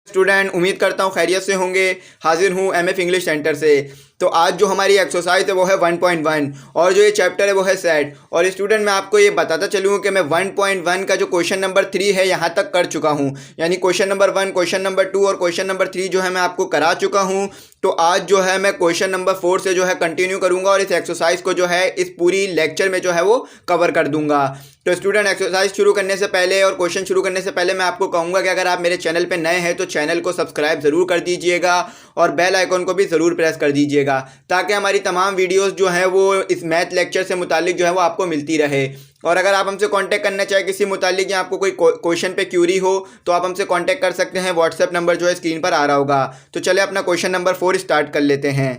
Student उम्मीद करता हूँ खैरियत से होंगे। हाजिर हूँ एमएफ इंग्लिश सेंटर से। तो आज जो हमारी एक्सरसाइज है वो है 1.1 और जो ये चैप्टर है वो है सेट। और स्टूडेंट मैं आपको ये बताता चलूँ कि मैं 1.1 का जो क्वेश्चन नंबर 3 है यहाँ तक कर चुका हूँ, यानी क्वेश्चन नंबर 1, क्वेश्चन नंबर 2 और क्वेश्चन नंबर 3 जो है मैं आपको करा चुका हूँ। तो आज जो है मैं क्वेश्चन नंबर 4 से जो है कंटिन्यू करूँगा और इस एक्सरसाइज को जो है इस पूरी लेक्चर में जो है वो कवर कर दूंगा। तो स्टूडेंट एक्सरसाइज शुरू करने से पहले और क्वेश्चन शुरू करने से पहले मैं आपको कहूँगा कि अगर आप मेरे चैनल पे नए हैं तो चैनल को सब्सक्राइब ज़रूर कर दीजिएगा और बेल आइकॉन को भी ज़रूर प्रेस कर दीजिएगा, ताकि हमारी तमाम वीडियोस जो हैं वो इस मैथ लेक्चर से मुतालिक जो है वो आपको मिलती रहे। और अगर आप हमसे कांटेक्ट करना चाहें किसी मुतालिक या आपको कोई क्वेश्चन पे क्यूरी हो तो आप हमसे कांटेक्ट कर सकते हैं। व्हाट्सएप नंबर जो है स्क्रीन पर आ रहा होगा। तो चलिए अपना क्वेश्चन नंबर 4 स्टार्ट कर लेते हैं।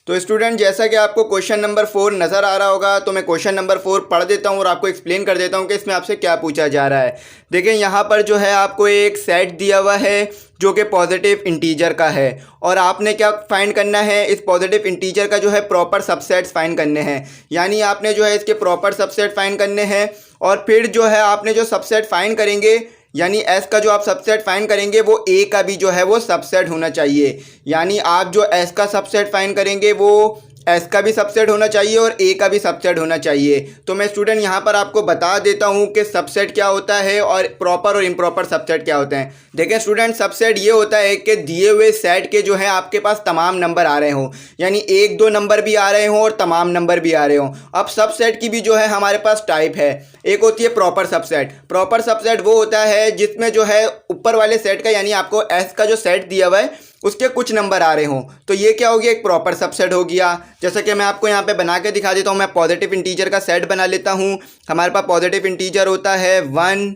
तो स्टूडेंट जैसा कि आपको क्वेश्चन नंबर 4 नज़र आ रहा होगा, तो मैं क्वेश्चन नंबर 4 पढ़ देता हूँ और आपको एक्सप्लेन कर देता हूँ कि इसमें आपसे क्या पूछा जा रहा है। देखिए यहाँ पर जो है आपको एक सेट दिया हुआ है जो कि पॉजिटिव इंटीजर का है और आपने क्या फाइंड करना है, इस पॉजिटिव इंटीजर का जो है प्रॉपर सबसेट्स फाइंड करने हैं। यानी आपने जो है इसके प्रॉपर सबसेट फाइंड करने हैं और फिर जो है आपने जो सबसेट फाइंड करेंगे, यानी एस का जो आप सबसेट फाइंड करेंगे वो ए का भी जो है वो सबसेट होना चाहिए। यानी आप जो एस का सबसेट फाइंड करेंगे वो एस का भी सबसेट होना चाहिए और ए का भी सबसेट होना चाहिए। तो मैं स्टूडेंट यहाँ पर आपको बता देता हूँ कि सबसेट क्या होता है और प्रॉपर और इम्प्रॉपर सबसेट क्या होते हैं। देखें स्टूडेंट, सबसेट ये होता है कि दिए हुए सेट के जो है आपके पास तमाम नंबर आ रहे हों, यानी 1-2 नंबर भी आ रहे हों और तमाम नंबर भी आ रहे हों। अब सबसेट की भी जो है हमारे पास टाइप है। एक होती है प्रॉपर सबसेट। प्रॉपर सबसेट वो होता है जिसमें जो है ऊपर वाले सेट का, यानी आपको एस का जो सेट दिया हुआ है उसके कुछ नंबर आ रहे हों, तो ये क्या हो गया, एक प्रॉपर सबसेट हो गया। जैसा कि मैं आपको यहाँ पे बना के दिखा देता हूँ। मैं पॉजिटिव इंटीजर का सेट बना लेता हूँ। हमारे पास पॉजिटिव इंटीजर होता है 1,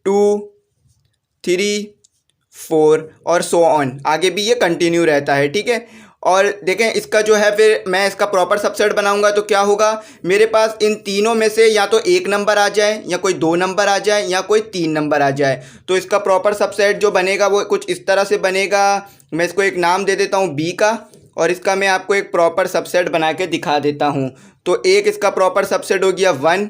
2, 3, 4 और सो ऑन, आगे भी ये कंटिन्यू रहता है, ठीक है। और देखें इसका जो है फिर मैं इसका प्रॉपर सबसेट बनाऊंगा तो क्या होगा, मेरे पास इन तीनों में से या तो एक नंबर आ जाए या कोई 2 नंबर आ जाए या कोई 3 नंबर आ जाए। तो इसका प्रॉपर सबसेट जो बनेगा वो कुछ इस तरह से बनेगा। मैं इसको एक नाम दे देता हूँ बी का और इसका मैं आपको एक प्रॉपर सबसेट बना के दिखा देता हूँ। तो एक इसका प्रॉपर सबसेट हो गया 1,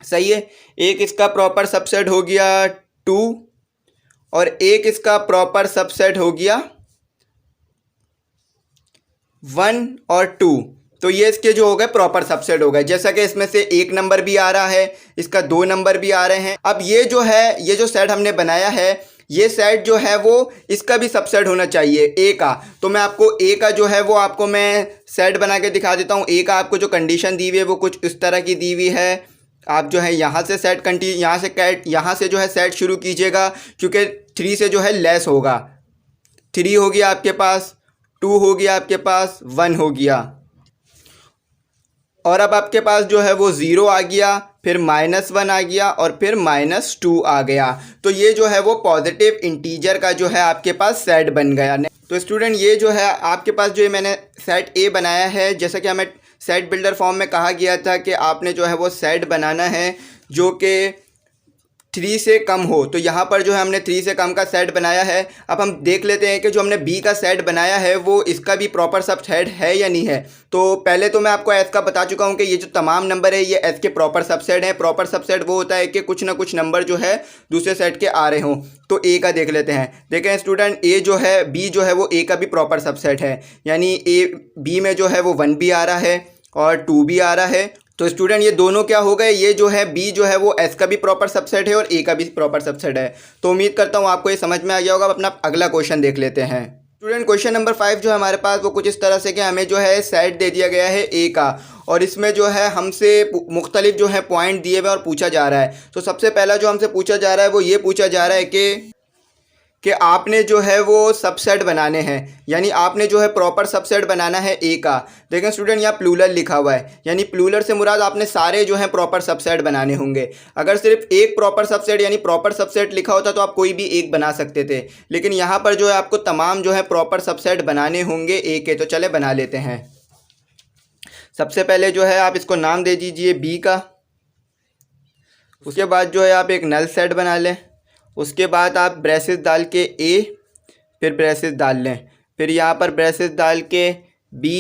सही है। एक इसका प्रॉपर सबसेट हो गया 2 और एक इसका प्रॉपर सबसेट हो गया 1 और 2। तो ये इसके जो हो गए प्रॉपर सबसेट हो गए। जैसा कि इसमें से एक नंबर भी आ रहा है, इसका 2 नंबर भी आ रहे हैं। अब ये जो है, ये जो सेट हमने बनाया है, ये सेट जो है वो इसका भी सबसेट होना चाहिए ए का। तो मैं आपको ए का जो है वो आपको मैं सेट बना के दिखा देता हूँ। ए का आपको जो कंडीशन दी हुई है वो कुछ इस तरह की दी हुई है। आप जो है यहाँ से सेट यहाँ से जो है सेट शुरू कीजिएगा, क्योंकि 3 से जो है लेस होगा। 3 हो गया आपके पास, 2 हो गया आपके पास, 1 हो गया और अब आपके पास जो है वो 0 आ गया, फिर -1 आ गया और फिर -2 आ गया। तो ये जो है वो पॉजिटिव इंटीजर का जो है आपके पास सेट बन गया। तो स्टूडेंट ये जो है आपके पास जो मैंने सेट ए बनाया है, जैसा कि हमें सेट बिल्डर फॉर्म में कहा गया था कि आपने जो है वो सेट बनाना है जो कि 3 से कम हो। तो यहाँ पर जो है हमने 3 से कम का सेट बनाया है। अब हम देख लेते हैं कि जो हमने बी का सेट बनाया है वो इसका भी प्रॉपर सबसेट है या नहीं है। तो पहले तो मैं आपको एस का बता चुका हूँ कि ये जो तमाम नंबर है ये एस के प्रॉपर सबसेट हैं। प्रॉपर सबसेट वो होता है कि कुछ ना कुछ नंबर जो है दूसरे सेट के आ रहे हों। तो ए का देख लेते हैं। देखें स्टूडेंट, ए जो है, बी जो है वो ए का भी प्रॉपर सबसेट है। यानी ए बी में जो है वो 1 भी आ रहा है और 2 भी आ रहा है। तो स्टूडेंट ये दोनों क्या हो गए, ये जो है बी जो है वो एस का भी प्रॉपर सबसेट है और ए का भी प्रॉपर सबसेट है। तो उम्मीद करता हूँ आपको ये समझ में आ गया होगा। अब अपना अगला क्वेश्चन देख लेते हैं। स्टूडेंट क्वेश्चन नंबर 5 जो है हमारे पास वो कुछ इस तरह से कि हमें जो है सेट दे दिया गया है ए का और इसमें जो है हमसे मुख्तलिफ जो है पॉइंट दिए हुए और पूछा जा रहा है। तो सबसे पहला जो हमसे पूछा जा रहा है वो ये पूछा जा रहा है कि आपने जो है वो सबसेट बनाने हैं, यानी आपने जो है प्रॉपर सबसेट बनाना है ए का। देखें स्टूडेंट यहाँ प्लूरल लिखा हुआ है, यानी प्लूरल से मुराद आपने सारे जो है प्रॉपर सबसेट बनाने होंगे। अगर सिर्फ एक प्रॉपर सबसेट यानी प्रॉपर सबसेट लिखा होता तो आप कोई भी एक बना सकते थे, लेकिन यहाँ पर जो है आपको तमाम जो है प्रॉपर सबसेट बनाने होंगे ए के। तो चले बना लेते हैं। सबसे पहले जो है आप इसको नाम दे दीजिए बी का। उसके बाद जो है आप एक नल सेट बना लें। उसके बाद आप ब्रेसेस डाल के ए, फिर ब्रेसेस डाल लें, फिर यहाँ पर ब्रेसेस डाल के बी,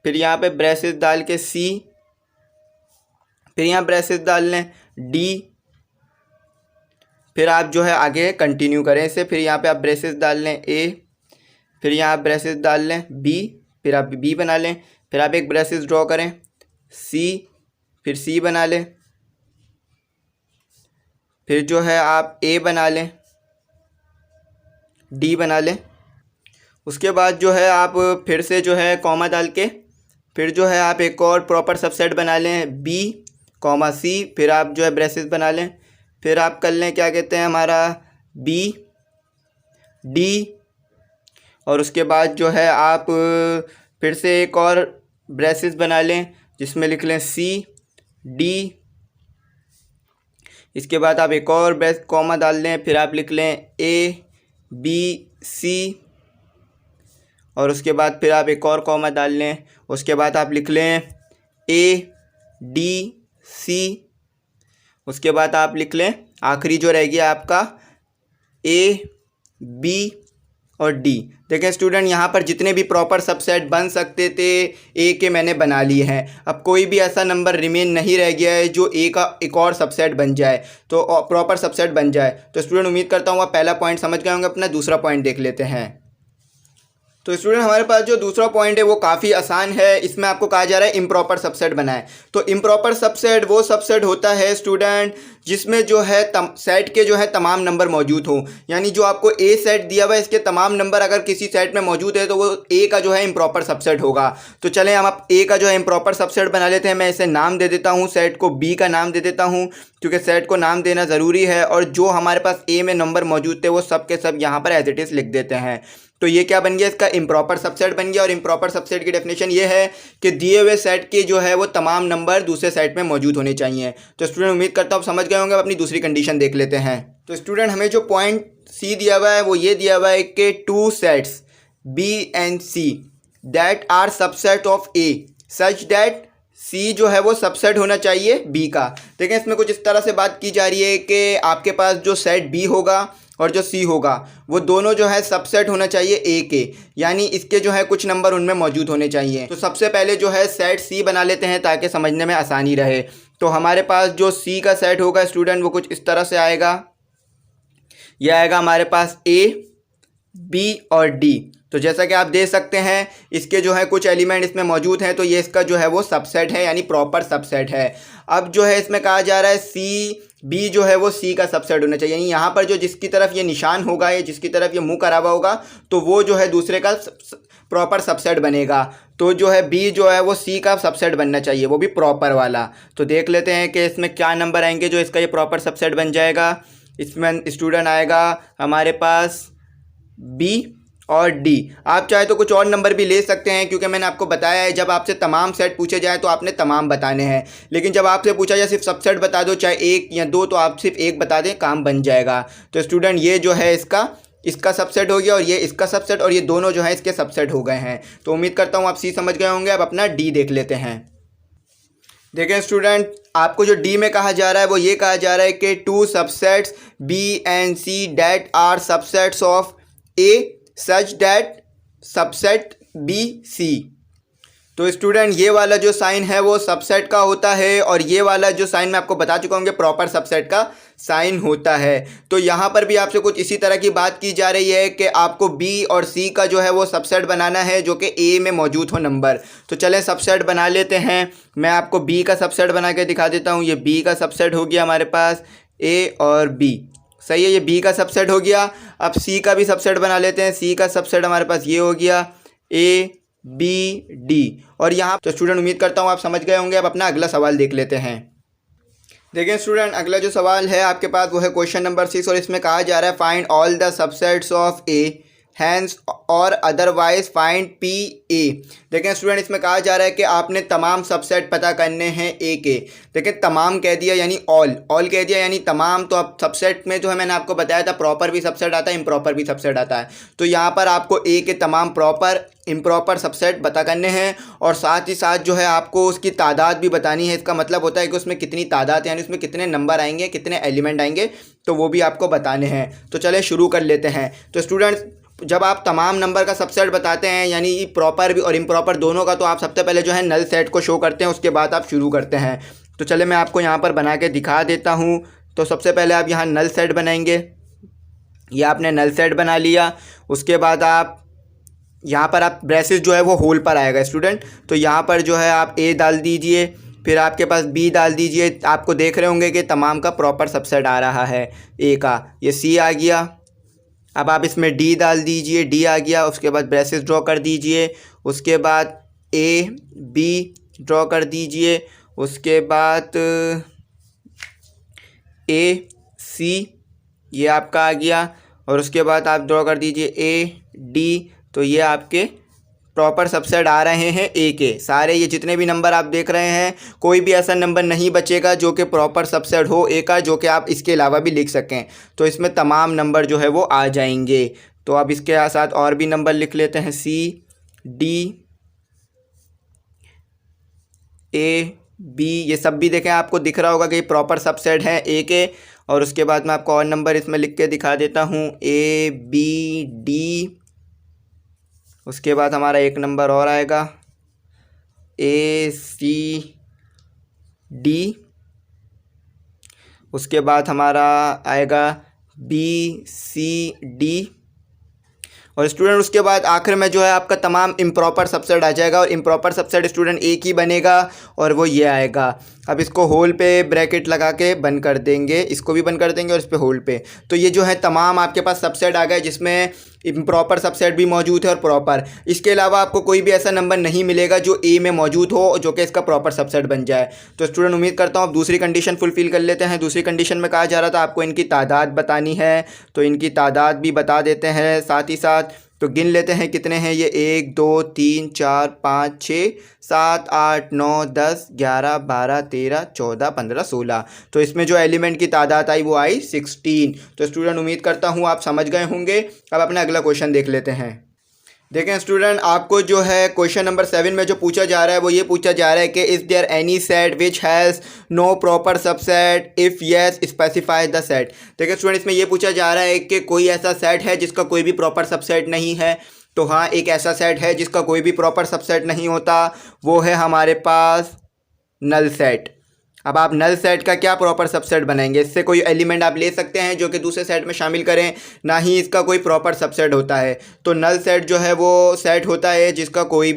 फिर यहाँ पे ब्रेसेस डाल के सी, फिर यहाँ ब्रेसेस डाल लें डी, फिर आप जो है आगे कंटिन्यू करें इसे। फिर यहाँ पे आप ब्रेसेस डाल लें ए, फिर यहाँ आप ब्रेसेस डाल लें बी, फिर आप बी बना लें। फिर आप एक ब्रेसेस ड्रॉ करें सी, फिर सी बना लें। फिर जो है आप ए बना लें, डी बना लें। उसके बाद जो है आप फिर से जो है कॉमा डाल के फिर जो है आप एक और प्रॉपर सबसेट बना लें बी कॉमा सी। फिर आप जो है ब्रेसेस बना लें। फिर आप कर लें क्या कहते हैं हमारा बी डी, और उसके बाद जो है आप फिर से एक और ब्रेसेस बना लें जिसमें लिख लें सी डी। इसके बाद आप एक और ब्रेस कॉमा डाल लें, फिर आप लिख लें ए बी सी, और उसके बाद फिर आप एक और कॉमा डाल लें। उसके बाद आप लिख लें ए डी सी। उसके बाद आप लिख लें आखिरी जो रह गया आपका ए बी और डी। देखें स्टूडेंट, यहाँ पर जितने भी प्रॉपर सबसेट बन सकते थे ए के मैंने बना लिए हैं। अब कोई भी ऐसा नंबर रिमेन नहीं रह गया है जो ए का एक और सबसेट बन जाए, तो प्रॉपर सबसेट बन जाए। तो स्टूडेंट उम्मीद करता हूँ आप पहला पॉइंट समझ गए होंगे। अपना दूसरा पॉइंट देख लेते हैं। तो स्टूडेंट हमारे पास जो दूसरा पॉइंट है वो काफ़ी आसान है। इसमें आपको कहा जा रहा है इम्प्रॉपर सबसेट बनाएं। तो इम्प्रॉपर सबसेट वो सबसेट होता है स्टूडेंट जिसमें जो है सेट के जो है तमाम नंबर मौजूद हो। यानी जो आपको ए सेट दिया हुआ है इसके तमाम नंबर अगर किसी सेट में मौजूद है तो वो ए का जो है इम्प्रॉपर सबसेट होगा। तो चलें हम आप ए का जो है इम्प्रॉपर सबसेट बना लेते हैं। मैं इसे नाम दे देता हूँ, सेट को बी का नाम दे देता हूँ क्योंकि सेट को नाम देना ज़रूरी है। और जो हमारे पास ए में नंबर मौजूद थे वो सब के सब यहाँ पर एज इट इज़ लिख देते हैं। तो ये क्या बन गया, इसका इम्प्रॉपर सबसेट बन गया। और इम्प्रॉपर सबसेट की डेफिनेशन ये है कि दिए हुए सेट के जो है वो तमाम नंबर दूसरे सेट में मौजूद होने चाहिए। तो स्टूडेंट उम्मीद करता हूँ आप समझ गए होंगे। अब अपनी दूसरी कंडीशन देख लेते हैं। तो स्टूडेंट हमें जो पॉइंट सी दिया हुआ है वो ये दिया हुआ है कि two sets B and C that are subset of A such that C जो है वो सबसेट होना चाहिए बी का। देखें इसमें कुछ इस तरह से बात की जा रही है कि आपके पास जो सेट बी होगा और जो सी होगा वो दोनों जो है सबसेट होना चाहिए ए के, यानी इसके जो है कुछ नंबर उनमें मौजूद होने चाहिए। तो सबसे पहले जो है सेट सी बना लेते हैं ताकि समझने में आसानी रहे। तो हमारे पास जो सी का सेट होगा स्टूडेंट वो कुछ इस तरह से आएगा। यह आएगा हमारे पास ए बी और डी। तो जैसा कि आप देख सकते हैं इसके जो है कुछ एलिमेंट इसमें मौजूद हैं, तो ये इसका जो है वो सबसेट है यानी प्रॉपर सबसेट है। अब जो है इसमें कहा जा रहा है सी बी जो है वो सी का सबसेट होना चाहिए। यानी यहाँ पर जो जिसकी तरफ ये निशान होगा या जिसकी तरफ ये मुंह करा हुआ होगा तो वो जो है दूसरे का प्रॉपर सबसेट बनेगा। तो जो है बी जो है वो सी का सबसेट बनना चाहिए, वो भी प्रॉपर वाला। तो देख लेते हैं कि इसमें क्या नंबर आएंगे जो इसका ये प्रॉपर सबसेट बन जाएगा। इसमें स्टूडेंट आएगा हमारे पास बी और डी। आप चाहे तो कुछ और नंबर भी ले सकते हैं क्योंकि मैंने आपको बताया है जब आपसे तमाम सेट पूछे जाए तो आपने तमाम बताने हैं। लेकिन जब आपसे पूछा जाए सिर्फ सबसेट बता दो, चाहे एक या दो, तो आप सिर्फ एक बता दें, काम बन जाएगा। तो स्टूडेंट ये जो है इसका सबसेट हो गया और ये इसका सबसेट, और ये दोनों जो है इसके सबसेट हो गए हैं। तो उम्मीद करता हूँ आप सी समझ गए होंगे। अब अपना डी देख लेते हैं। देखें स्टूडेंट, आपको जो डी में कहा जा रहा है वो ये कहा जा रहा है कि two subsets B and C that are subsets of A such that subset B C. तो स्टूडेंट ये वाला जो साइन है वो सबसेट का होता है और ये वाला जो साइन मैं आपको बता चुका हूँ कि प्रॉपर सबसेट का साइन होता है। तो यहाँ पर भी आपसे कुछ इसी तरह की बात की जा रही है कि आपको बी और सी का जो है वो सबसेट बनाना है जो कि ए में मौजूद हो नंबर। तो चलें सबसेट बना लेते हैं। मैं आपको बी का सबसेट बना के दिखा देता हूँ। ये बी का सबसेट हो गया हमारे पास ए और बी, सही है, ये बी का सबसेट हो गया। अब सी का भी सबसेट बना लेते हैं। सी का सबसेट हमारे पास ये हो गया ए बी डी। और यहाँ तो स्टूडेंट उम्मीद करता हूँ आप समझ गए होंगे। अब अपना अगला सवाल देख लेते हैं। देखिए स्टूडेंट, अगला जो सवाल है आपके पास वो है क्वेश्चन नंबर 6 और इसमें कहा जा रहा है find all the subsets of A hence or otherwise find P A. देखें स्टूडेंट, इसमें कहा जा रहा है कि आपने तमाम सबसेट पता करने हैं ए के। देखें तमाम कह दिया यानी ऑल कह दिया यानी तमाम। तो अब सबसेट में जो है मैंने आपको बताया था प्रॉपर भी सबसेट आता है, इम्प्रॉपर भी सबसेट आता है। तो यहाँ पर आपको ए के तमाम प्रॉपर इम्प्रॉपर सबसेट पता करने हैं और साथ ही साथ जो है आपको उसकी तादाद भी बतानी है। इसका मतलब होता है कि उसमें कितनी तादाद यानी उसमें कितने नंबर आएंगे, कितने एलिमेंट आएंगे, तो वो भी आपको बताने हैं। तो चले शुरू कर लेते हैं। तो स्टूडेंट्स, जब आप तमाम नंबर का सबसेट बताते हैं यानी प्रॉपर भी और इम्प्रॉपर दोनों का, तो आप सबसे पहले जो है नल सेट को शो करते हैं, उसके बाद आप शुरू करते हैं। तो चले मैं आपको यहाँ पर बना के दिखा देता हूँ। तो सबसे पहले आप यहाँ नल सेट बनाएंगे। ये आपने नल सेट बना लिया। उसके बाद आप यहाँ पर आप ब्रेसेस जो है वो होल पर आएगा स्टूडेंट, तो यहाँ पर जो है आप ए डाल दीजिए, फिर आपके पास बी डाल दीजिए। आपको देख रहे होंगे कि तमाम का प्रॉपर सबसेट आ रहा है ए का, ये सी आ गया। अब आप इसमें डी डाल दीजिए, डी आ गया। उसके बाद ब्रेसेस ड्रॉ कर दीजिए। उसके बाद ए बी ड्रॉ कर दीजिए। उसके बाद ए सी ये आपका आ गया। और उसके बाद आप ड्रॉ कर दीजिए ए डी, तो ये आपके प्रॉपर सबसेट आ रहे हैं ए के सारे। ये जितने भी नंबर आप देख रहे हैं, कोई भी ऐसा नंबर नहीं बचेगा जो कि प्रॉपर सबसेट हो ए का, जो कि आप इसके अलावा भी लिख सकें। तो इसमें तमाम नंबर जो है वो आ जाएंगे। तो अब इसके साथ और भी नंबर लिख लेते हैं, सी डी ए बी, ये सब भी देखें, आपको दिख रहा होगा कि प्रॉपर सबसेट है ए के। और उसके बाद मैं आपको और नंबर इसमें लिख के दिखा देता हूँ, ए बी डी। उसके बाद हमारा एक नंबर और आएगा, ए सी डी। उसके बाद हमारा आएगा बी सी डी। और स्टूडेंट उसके बाद आखिर में जो है आपका तमाम इम्प्रॉपर सबसेट आ जाएगा। और इम्प्रॉपर सबसेट स्टूडेंट एक ही बनेगा और वो ये आएगा। अब इसको होल पे ब्रैकेट लगा के बंद कर देंगे, इसको भी बंद कर देंगे और इस पे होल पे। तो ये जो है तमाम आपके पास सबसेट आ गए, जिसमें इम्प्रॉपर सबसेट भी मौजूद है और प्रॉपर। इसके अलावा आपको कोई भी ऐसा नंबर नहीं मिलेगा जो ए में मौजूद हो जो कि इसका प्रॉपर सबसेट बन जाए। तो स्टूडेंट उम्मीद करता हूँ आप दूसरी कंडीशन फुलफिल कर लेते हैं। दूसरी कंडीशन में कहा जा रहा था आपको इनकी तादाद बतानी है, तो इनकी तादाद भी बता देते हैं साथ ही साथ। तो गिन लेते हैं कितने हैं ये, 1 2 3 4 5 6 7 8 9 10 11 12 13 14 15 16। तो इसमें जो एलिमेंट की तादाद आई वो आई 16। तो स्टूडेंट उम्मीद करता हूँ आप समझ गए होंगे। अब अपना अगला क्वेश्चन देख लेते हैं। देखें स्टूडेंट, आपको जो है क्वेश्चन नंबर 7 में जो पूछा जा रहा है वो ये पूछा जा रहा है कि is there any set which has no proper subset, if yes specify the set. देखिए स्टूडेंट, इसमें ये पूछा जा रहा है कि कोई ऐसा सेट है जिसका कोई भी प्रॉपर सबसेट नहीं है। तो हाँ, एक ऐसा सेट है जिसका कोई भी प्रॉपर सबसेट नहीं होता, वो है हमारे पास नल सेट। अब आप नल सेट का क्या प्रॉपर सबसेट बनाएंगे? इससे कोई एलिमेंट आप ले सकते हैं जो कि दूसरे सेट में शामिल करें, ना ही इसका कोई प्रॉपर सबसेट होता है। तो नल सेट जो है वो सेट होता है जिसका कोई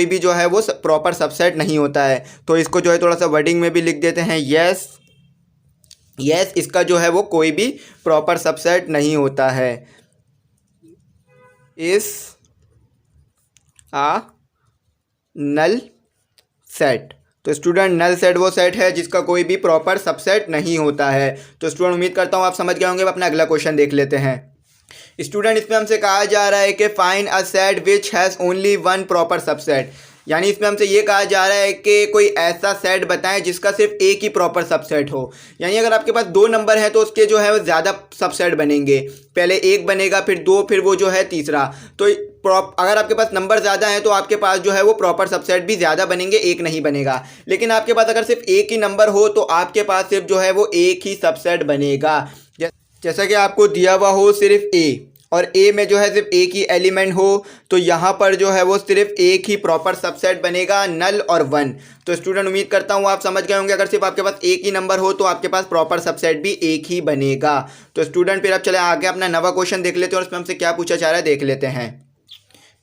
भी जो है वो प्रॉपर सबसेट नहीं होता है। तो इसको जो है थोड़ा सा वर्डिंग में भी लिख देते हैं, यस इसका जो है वो कोई भी प्रॉपर सबसेट नहीं होता है। इस आ नल सेट। तो स्टूडेंट नल सेट वो सेट है जिसका कोई भी प्रॉपर सबसेट नहीं होता है। तो स्टूडेंट उम्मीद करता हूँ आप समझ गए होंगे। अपना अगला क्वेश्चन देख लेते हैं। स्टूडेंट, इसमें हमसे कहा जा रहा है कि find a set which has only one proper subset. यानी इसमें हमसे ये कहा जा रहा है कि कोई ऐसा सेट बताएं जिसका सिर्फ एक ही प्रॉपर सबसेट हो। यानी अगर आपके पास 2 नंबर है तो उसके जो है वो ज़्यादा सबसेट बनेंगे, पहले 1 बनेगा फिर 2 फिर वो जो है तीसरा। तो अगर आपके पास नंबर ज़्यादा है तो आपके पास जो है वो प्रॉपर सबसेट भी ज़्यादा बनेंगे, एक नहीं बनेगा। लेकिन आपके पास अगर सिर्फ एक ही नंबर हो तो आपके पास सिर्फ जो है वो एक ही सबसेट बनेगा। जैसा कि आपको दिया हुआ हो सिर्फ ए, और ए में जो है सिर्फ एक ही एलिमेंट हो, तो यहाँ पर जो है वो सिर्फ एक ही प्रॉपर सबसेट बनेगा, नल और 1। तो स्टूडेंट उम्मीद करता हूँ आप समझ गए होंगे। अगर सिर्फ आपके पास एक ही नंबर हो तो आपके पास प्रॉपर सबसेट भी एक ही बनेगा। तो स्टूडेंट फिर अब चले आगे अपना नवा क्वेश्चन देख लेते हैं और इसमें हमसे क्या पूछा जा रहा है देख लेते हैं।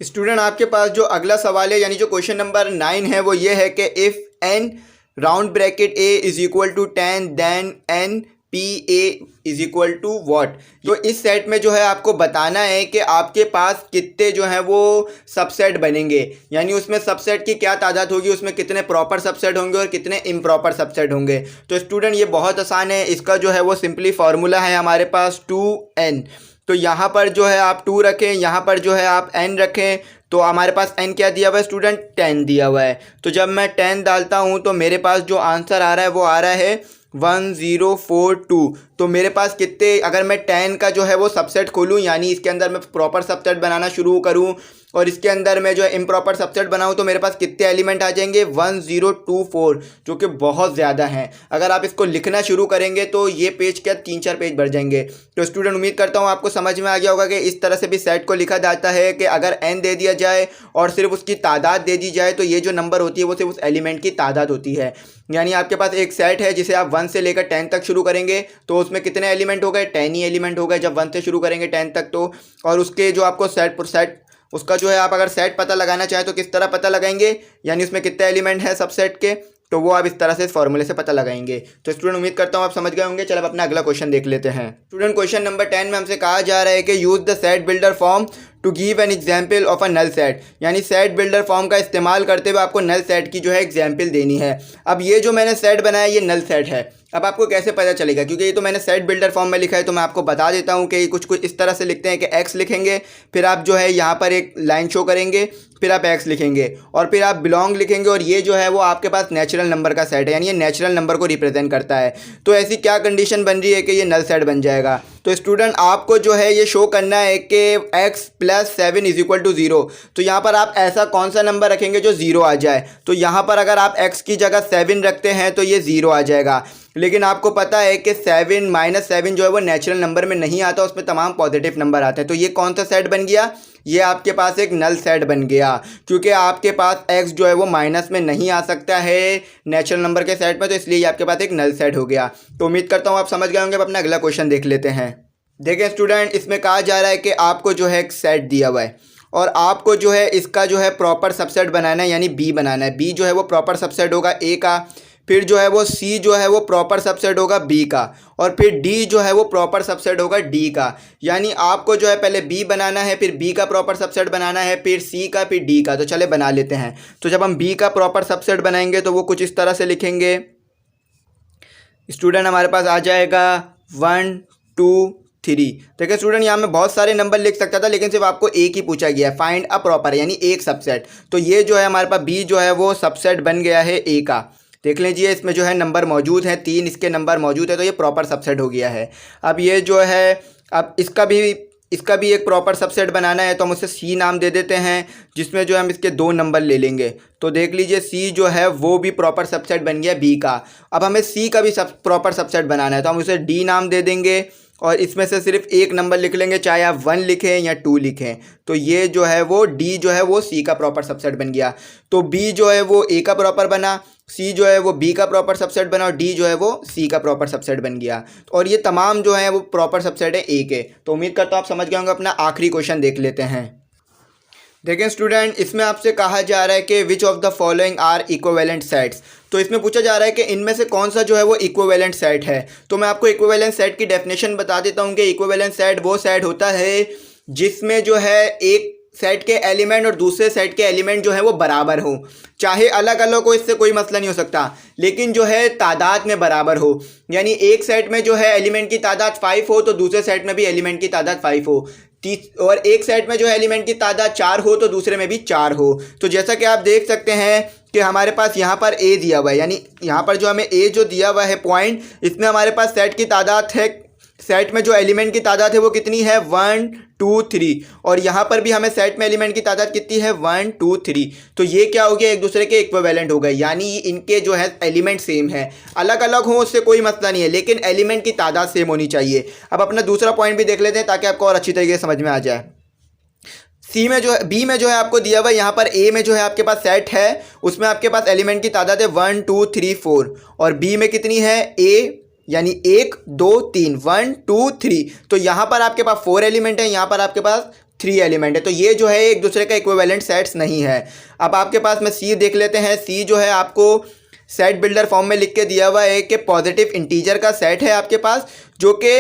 स्टूडेंट, आपके पास जो अगला सवाल है यानी जो क्वेश्चन नंबर 9 है वो ये है कि if n round bracket A is equal to 10 then n P A is equal to what. तो इस सेट में जो है आपको बताना है कि आपके पास कितने जो है वो सबसेट बनेंगे, यानी उसमें सबसेट की क्या तादाद होगी, उसमें कितने प्रॉपर सबसेट होंगे और कितने इम्प्रॉपर सबसेट होंगे। तो स्टूडेंट ये बहुत आसान है, इसका जो है वो सिंपली फार्मूला है हमारे पास 2n। तो यहाँ पर जो है आप 2 रखें, यहाँ पर जो है आप n रखें। तो हमारे पास n क्या दिया हुआ है स्टूडेंट, 10 दिया हुआ है। तो जब मैं 10 डालता हूँ तो मेरे पास जो आंसर आ रहा है वो आ रहा है 1042। तो मेरे पास कितने, अगर मैं 10 का जो है वो सबसेट खोलूँ, यानी इसके अंदर मैं प्रॉपर सबसेट बनाना शुरू करूँ और इसके अंदर मैं जो है इम्प्रॉपर सबसेट बनाऊँ, तो मेरे पास कितने एलिमेंट आ जाएंगे 1024, जो कि बहुत ज़्यादा हैं। अगर आप इसको लिखना शुरू करेंगे तो ये पेज क्या 3-4 पेज बढ़ जाएंगे। तो स्टूडेंट उम्मीद करता हूँ आपको समझ में आ गया होगा कि इस तरह से भी सेट को लिखा जाता है कि अगर n दे दिया जाए और सिर्फ उसकी तादाद दे दी जाए, तो ये जो नंबर होती है वो सिर्फ उस एलिमेंट की तादाद होती है। यानी आपके पास एक सेट है जिसे आप 1 से लेकर 10 तक शुरू करेंगे, तो उसमें कितने एलिमेंट हो गए, 10 ही एलिमेंट हो गए जब 1 से शुरू करेंगे 10 तक। तो और उसके जो आपको सेट उसका जो है आप अगर सेट पता लगाना चाहें तो किस तरह पता लगाएंगे, यानी उसमें कितने एलिमेंट हैं सबसेट के, तो वो आप इस तरह से इस फॉर्मूले से पता लगाएंगे। तो स्टूडेंट उम्मीद करता हूँ आप समझ गए होंगे। चलो अब अपना अगला क्वेश्चन देख लेते हैं। स्टूडेंट क्वेश्चन नंबर 10 में हमसे कहा जा रहा है कि use the set builder form to give an example of a null set, यानी सेट बिल्डर फॉर्म का इस्तेमाल करते हुए आपको नल सेट की जो है एग्जाम्पल देनी है। अब ये जो मैंने सेट बनाया ये नल सेट है। अब आपको कैसे पता चलेगा, क्योंकि ये तो मैंने सेट बिल्डर फॉर्म में लिखा है, तो मैं आपको बता देता हूँ कि कुछ इस तरह से लिखते हैं कि x लिखेंगे, फिर आप जो है यहाँ पर एक लाइन शो करेंगे, फिर आप x लिखेंगे और फिर आप बिलोंग लिखेंगे, और ये जो है वो आपके पास नेचुरल नंबर का सेट है, यानी ये नेचुरल नंबर को रिप्रेजेंट करता है। तो ऐसी क्या कंडीशन बन रही है कि ये नल सेट बन जाएगा। तो स्टूडेंट आपको जो है ये शो करना है कि x + 7 = 0। तो यहाँ पर आप ऐसा कौन सा नंबर रखेंगे जो 0 आ जाए। तो यहाँ पर अगर आप x की जगह 7 रखते हैं तो ये 0 आ जाएगा। लेकिन आपको पता है कि 7 - 7 जो है वो नेचुरल नंबर में नहीं आता, उसमें तमाम पॉजिटिव नंबर आते हैं। तो ये कौन सा सेट बन गया, ये आपके पास एक नल सेट बन गया, क्योंकि आपके पास x जो है वो माइनस में नहीं आ सकता है नेचुरल नंबर के सेट में, तो इसलिए ये आपके पास एक नल सेट हो गया। तो उम्मीद करता हूँ आप समझ गए होंगे। अब अपना अगला क्वेश्चन देख लेते हैं। देखें स्टूडेंट, इसमें कहा जा रहा है कि आपको जो है एक सेट दिया हुआ है और आपको जो है इसका जो है प्रॉपर सबसेट बनाना है, यानी b बनाना है। b जो है वो प्रॉपर सबसेट होगा a का, फिर जो है वो c जो है वो प्रॉपर सबसेट होगा b का, और फिर d जो है वो प्रॉपर सबसेट होगा d का। यानी आपको जो है पहले b बनाना है, फिर b का प्रॉपर सबसेट बनाना है, फिर c का, फिर d का। तो चले बना लेते हैं। तो जब हम b का प्रॉपर सबसेट बनाएंगे तो वो कुछ इस तरह से लिखेंगे। स्टूडेंट हमारे पास आ जाएगा 1 2 3। देखिए स्टूडेंट, यहाँ में बहुत सारे नंबर लिख सकता था, लेकिन सिर्फ आपको एक ही पूछा गया है, फाइंड अ प्रॉपर, यानी एक सबसेट। तो ये जो है हमारे पास b जो है वो सबसेट बन गया है a का। देख लीजिए इसमें जो है नंबर मौजूद हैं, 3 इसके नंबर मौजूद है, तो ये प्रॉपर सबसेट हो गया है। अब ये जो है, अब इसका भी एक प्रॉपर सबसेट बनाना है, तो हम उसे c नाम दे देते हैं, जिसमें जो है हम इसके 2 नंबर ले लेंगे। तो देख लीजिए c जो है वो भी प्रॉपर सबसेट बन गया b का। अब हमें c का भी प्रॉपर सबसेट बनाना है, तो हम उसे d नाम दे देंगे और इसमें से सिर्फ एक नंबर लिख लेंगे, चाहे आप 1 लिखें या 2 लिखें। तो ये जो है वो d जो है वो c का प्रॉपर सबसेट बन गया। तो b जो है वो a का प्रॉपर बना, c जो है वो b का प्रॉपर सबसेट बना और d जो है वो c का प्रॉपर सबसेट बन गया। और ये तमाम जो है वो प्रॉपर सबसेट है a के। तो उम्मीद करता हूँ आप समझ गए होंगे। अपना आखिरी क्वेश्चन देख लेते हैं। देखें स्टूडेंट, इसमें आपसे कहा जा रहा है कि which of the following are equivalent sets. तो इसमें पूछा जा रहा है कि इनमें से कौन सा जो है वो इक्विवेलेंट सेट है। तो मैं आपको इक्विवेलेंट सेट की डेफिनेशन बता देता हूँ कि इक्विवेलेंट सेट वो सेट होता है जिसमें जो है एक सेट के एलिमेंट और दूसरे सेट के एलिमेंट जो है वो बराबर हो, चाहे अलग अलग हो, इससे कोई मसला नहीं हो सकता, लेकिन जो है तादाद में बराबर हो। यानी एक सेट में जो है एलिमेंट की तादाद 5 हो तो दूसरे सेट में भी एलिमेंट की तादाद 5 हो, और एक सेट में जो है एलिमेंट की तादाद 4 हो तो दूसरे में भी 4 हो। तो जैसा कि आप देख सकते हैं कि हमारे पास यहाँ पर a दिया हुआ है, यानी यहाँ पर जो हमें a जो दिया हुआ है पॉइंट, इसमें हमारे पास सेट की तादाद है, सेट में जो एलिमेंट की तादाद है वो कितनी है 1 2 3, और यहाँ पर भी हमें सेट में एलिमेंट की तादाद कितनी है 1 2 3। तो ये क्या हो गया, एक दूसरे के इक्विवेलेंट हो गए, यानी इनके जो है एलिमेंट सेम है। अलग अलग हो उससे कोई मसला नहीं है, लेकिन एलिमेंट की तादाद सेम होनी चाहिए। अब अपना दूसरा पॉइंट भी देख लेते हैं ताकि आपको और अच्छी तरीके से समझ में आ जाए। सी में जो है, बी में जो है आपको दिया हुआ है, यहाँ पर ए में जो है आपके पास सेट है, उसमें आपके पास एलिमेंट की तादाद है 1 2 3 4, और बी में कितनी है ए, यानी 1 2 3 1 2 3। तो यहाँ पर आपके पास 4 एलिमेंट है, यहाँ पर आपके पास 3 एलिमेंट है। तो ये जो है एक दूसरे का इक्विवेलेंट सेट्स नहीं है। अब आपके पास में सी देख लेते हैं। सी जो है आपको सेट बिल्डर फॉर्म में लिख के दिया हुआ है कि पॉजिटिव इंटीजर का सेट है आपके पास, जो कि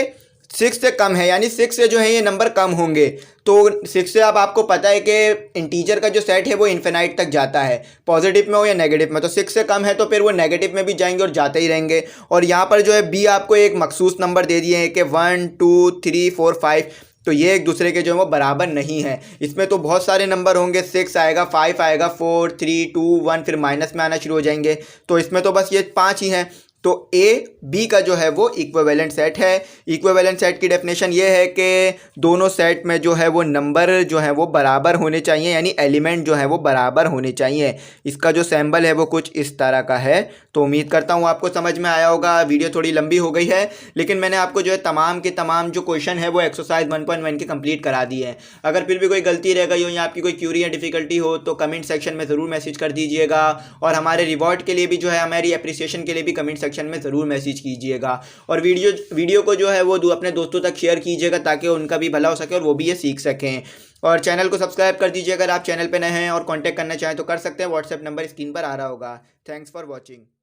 6 से कम है, यानी 6 से जो है ये नंबर कम होंगे। तो 6 से अब आपको पता है कि इंटीजर का जो सेट है वो इन्फिनाइट तक जाता है, पॉजिटिव में हो या नेगेटिव में। तो 6 से कम है तो फिर वो नेगेटिव में भी जाएंगे और जाते ही रहेंगे। और यहाँ पर जो है बी आपको एक मखसूस नंबर दे दिए हैं कि 1 2 3 4 5, तो ये एक दूसरे के जो है वो बराबर नहीं है। इसमें तो बहुत सारे नंबर होंगे, 6 आएगा, 5 आएगा, 4 3 2 1, फिर माइनस में आना शुरू हो जाएंगे। तो इसमें तो बस ये 5 ही हैं। तो ए बी का जो है वो इक्विवेलेंट सेट है। इक्विवेलेंट सेट की डेफिनेशन ये है कि दोनों सेट में जो है वो नंबर जो है वो बराबर होने चाहिए, यानी एलिमेंट जो है वो बराबर होने चाहिए। इसका जो सिंबल है वो कुछ इस तरह का है। तो उम्मीद करता हूँ आपको समझ में आया होगा। वीडियो थोड़ी लंबी हो गई है, लेकिन मैंने आपको जो है तमाम के तमाम जो क्वेश्चन है वो एक्सरसाइज 1.1 के कंप्लीट करा दिए हैं। अगर फिर भी कोई गलती रह गई हो या आपकी कोई क्यूरी या डिफिकल्टी हो तो कमेंट सेक्शन में ज़रूर मैसेज कर दीजिएगा, और हमारे रिवॉर्ड के लिए भी जो है, हमारी अप्रिसिएशन के लिए भी कमेंट सेक्शन में ज़रूर मैसेज कीजिएगा। और वीडियो को जो है वो अपने दोस्तों तक शेयर कीजिएगा ताकि उनका भी भला हो सके और वो भी ये सीख सकें। और चैनल को सब्सक्राइब कर दीजिए। अगर आप चैनल पे नए हैं और कांटेक्ट करना चाहें तो कर सकते हैं, व्हाट्सएप नंबर स्क्रीन पर आ रहा होगा। Thanks for watching.